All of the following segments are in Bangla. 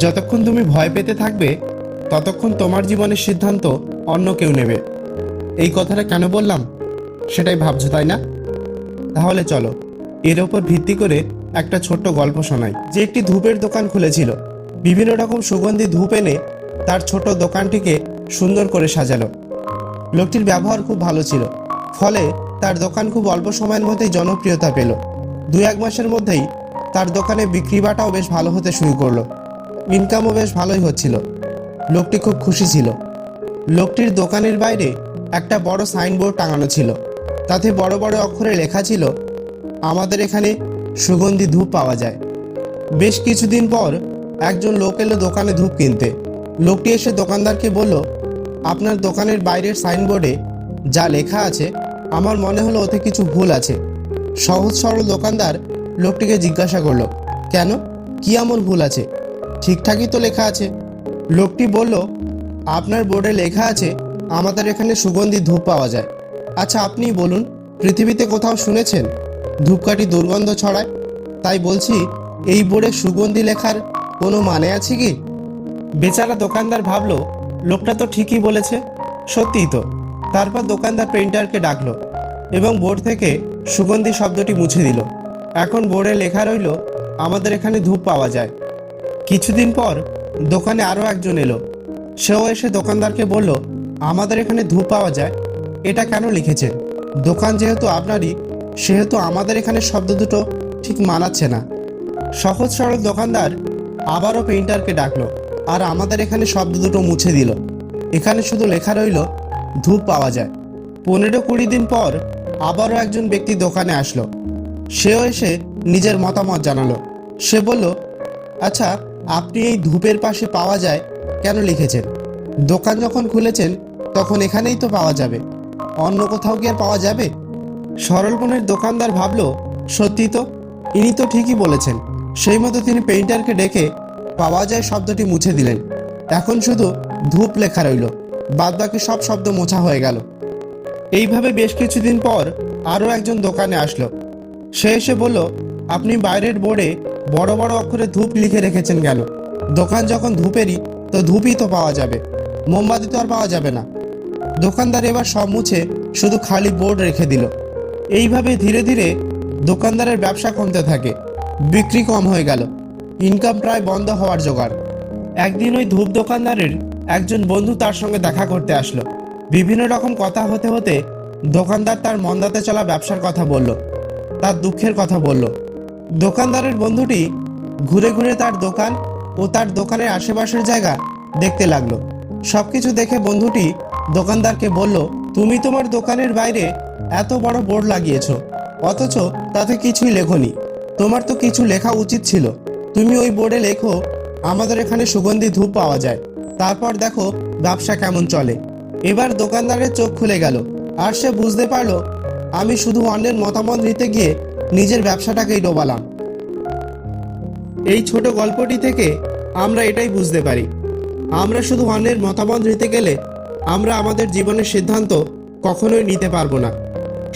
যতক্ষণ তুমি ভয় পেতে থাকবে ততক্ষণ তোমার জীবনের সিদ্ধান্ত অন্য কেউ নেবে। এই কথাটা কেন বললাম সেটাই ভাবছো, তাই না? তাহলে চলো এর ওপর ভিত্তি করে একটা ছোট্ট গল্প শোনাই। যে একটি ধূপের দোকান খুলেছিল, বিভিন্ন রকম সুগন্ধি ধূপ এনে তার ছোট দোকানটিকে সুন্দর করে সাজালো। লোকটির ব্যবহার খুব ভালো ছিল, ফলে তার দোকান খুব অল্প সময়ের মধ্যেই জনপ্রিয়তা পেল। 2-1 মাসের মধ্যেই তার দোকানে বিক্রি বাটাও বেশ ভালো হতে শুরু করলো, ইনকামও বেশ ভালোই হচ্ছিল। লোকটি খুব খুশি ছিল। লোকটির দোকানের বাইরে একটা বড় সাইনবোর্ড টাঙানো ছিল, তাতে বড় বড় অক্ষরে লেখা ছিল, আমাদের এখানে সুগন্ধি ধূপ পাওয়া যায়। বেশ কিছুদিন পর একজন লোক এলো দোকানে ধূপ কিনতে। লোকটি এসে দোকানদারকে বলল, আপনার দোকানের বাইরের সাইনবোর্ডে যা লেখা আছে আমার মনে হলো ওতে কিছু ভুল আছে। সহজ সরল দোকানদার লোকটিকে জিজ্ঞাসা করলো, কেন, কি এমন ভুল আছে? ঠিকঠাকই তো লেখা আছে। লোকটি বলল, আপনার বোর্ডে লেখা আছে আমাদের এখানে সুগন্ধি ধূপ পাওয়া যায়। আচ্ছা আপনিই বলুন, পৃথিবীতে কোথাও শুনেছেন ধূপকাঠি দুর্গন্ধ ছড়ায়? তাই বলছি, এই বোর্ডে সুগন্ধি লেখার কোনো মানে আছে কি? বেচারা দোকানদার ভাবলো লোকটা তো ঠিকই বলেছে, সত্যিই তো। তারপর দোকানদার পেইন্টারকে ডাকলো এবং বোর্ড থেকে সুগন্ধি শব্দটি মুছে দিল। এখন বোর্ডে লেখা রইল, আমাদের এখানে ধূপ পাওয়া যায়। কিছুদিন পর দোকানে আরও একজন এলো। সেও এসে দোকানদারকে বলল, আমাদের এখানে ধূপ পাওয়া যায়, এটা কেন লিখেছেন? দোকান যেহেতু আপনারই, সেহেতু আমাদের এখানে শব্দ দুটো ঠিক মানাচ্ছে না। সহজ সরল দোকানদার আবারও পেইন্টারকে ডাকলো আর আমাদের এখানে শব্দ দুটো মুছে দিল। এখানে শুধু লেখা রইল ধূপ পাওয়া যায়। 15-20 দিন পর আবারও একজন ব্যক্তি দোকানে আসলো। সেও এসে নিজের মতামত জানালো। সে বলল, আচ্ছা আপনি এই ধূপের পাশে পাওয়া যায় কেন লিখেছেন? দোকান যখন খুলেছেন তখন এখানেই তো পাওয়া যাবে, অন্য কোথাও কি আর পাওয়া যাবে? সরল মনের দোকানদার ভাবলো, সত্যি তো, ইনি তো ঠিকই বলেছেন। সেই মতো তিনি পেইন্টারকে ডেকে পাওয়া যায় শব্দটি মুছে দিলেন। এখন শুধু ধূপ লেখা রইল, বাদবাকি সব শব্দ মোছা হয়ে গেল। এইভাবে বেশ কিছুদিন পর আরও একজন দোকানে আসলো। সে এসে বলল, আপনি বাইরের বোর্ডে বড় বড় অক্ষরে ধূপ লিখে রেখেছেন কেন? দোকান যখন ধূপেরই, তো ধূপই তো পাওয়া যাবে, মোমবাতি তো আর পাওয়া যাবে না। দোকানদার এবার সব মুছে শুধু খালি বোর্ড রেখে দিল। এইভাবে ধীরে ধীরে দোকানদারের ব্যবসা কমতে থাকে, বিক্রি কম হয়ে গেল, ইনকাম প্রায় বন্ধ হওয়ার জোগাড়। একদিন ওই ধূপ দোকানদারের একজন বন্ধু তার সঙ্গে দেখা করতে আসলো। বিভিন্ন রকম কথা হতে হতে দোকানদার তার মন্দাতে চলা ব্যবসার কথা বলল, তার দুঃখের কথা বলল। দোকানদারের বন্ধুটি ঘুরে ঘুরে তার দোকান ও তার দোকানের আশেপাশের জায়গা দেখতে লাগলো। সবকিছু দেখে বন্ধুটি দোকানদারকে বলল, তুমি তোমার দোকানের বাইরে এত বড় বোর্ড লাগিয়েছো, অথচ তাতে কিছুই লেখোনি। তোমার তো কিছু লেখা উচিত ছিল। তুমি ওই বোর্ডে লেখো, আমাদের এখানে সুগন্ধি ধূপ পাওয়া যায়, তারপর দেখো ব্যবসা কেমন চলে। এবার দোকানদারের চোখ খুলে গেল আর সে বুঝতে পারলো, আমি শুধু অন্যের মতামত নিতে গিয়ে নিজের ব্যবসাটাকেই ডোবালাম। এই ছোট গল্পটি থেকে আমরা এটাই বুঝতে পারি, আমরা শুধু অন্যের মতামত নিতে গেলে আমরা আমাদের জীবনের সিদ্ধান্ত কখনোই নিতে পারবো না,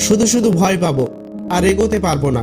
শুধু শুধু ভয় পাবো আর এগোতে পারবো না।